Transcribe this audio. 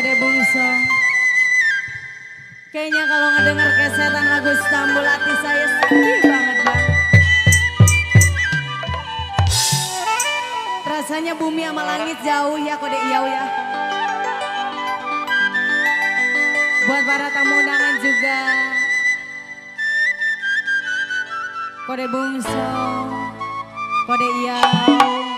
Kode Bungso. Kayaknya kalau ngedenger kesetan lagu Istanbul hati saya sedih banget bang. Rasanya bumi sama langit jauh ya Kode Iyau ya. Buat para tamu undangan juga. Kode Bungso, Kode Iyau.